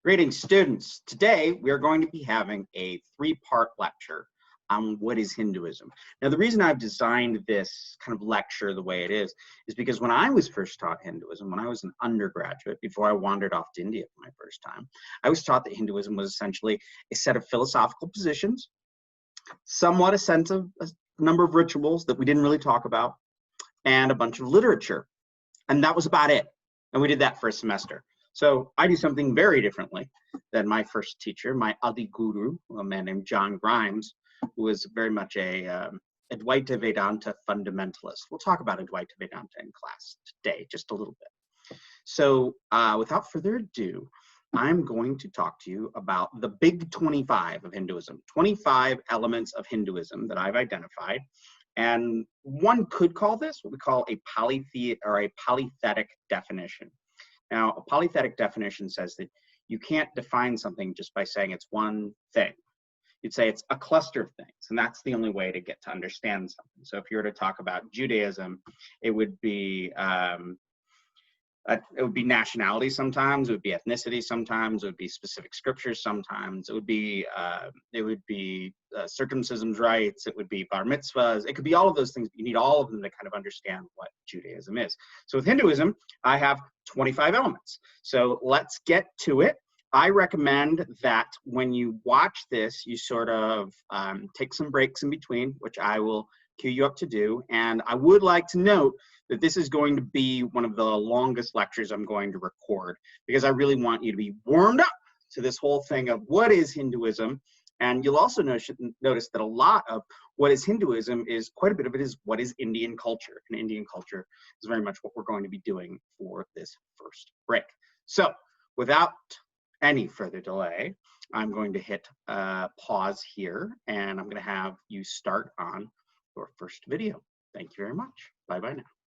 Greetings, students. Today, we are going to be having a three-part lecture on what is Hinduism. Now, the reason I've designed this kind of lecture the way it is because when I was first taught Hinduism, when I was an undergraduate, before I wandered off to India for my first time, I was taught that Hinduism was essentially a set of philosophical positions, somewhat a number of rituals that we didn't really talk about, and a bunch of literature. And that was about it. And we did that for a semester. So I do something very differently than my first teacher, my Adi Guru, a man named John Grimes, who was very much a Advaita Vedanta fundamentalist. We'll talk about Advaita Vedanta in class today, just a little bit. So without further ado, I'm going to talk to you about the big 25 of Hinduism, 25 elements of Hinduism that I've identified. And one could call this what we call a polythetic definition. Now, a polythetic definition says that you can't define something just by saying it's one thing. You'd say it's a cluster of things, and that's the only way to get to understand something. So if you were to talk about Judaism, it would be nationality sometimes, it would be ethnicity sometimes, it would be specific scriptures sometimes, it would be circumcision rites, it would be bar mitzvahs, it could be all of those things. You need all of them to kind of understand what Judaism is. So with Hinduism, I have 25 elements. So let's get to it. I recommend that when you watch this, you sort of take some breaks in between, which I will cue you up to do. And I would like to note that this is going to be one of the longest lectures I'm going to record, because I really want you to be warmed up to this whole thing of what is Hinduism. And you'll also notice that a lot of what is Hinduism is quite a bit of it is what is Indian culture. And Indian culture is very much what we're going to be doing for this first break. So without any further delay, I'm going to hit pause here, and I'm going to have you start on your first video. Thank you very much. Bye-bye now.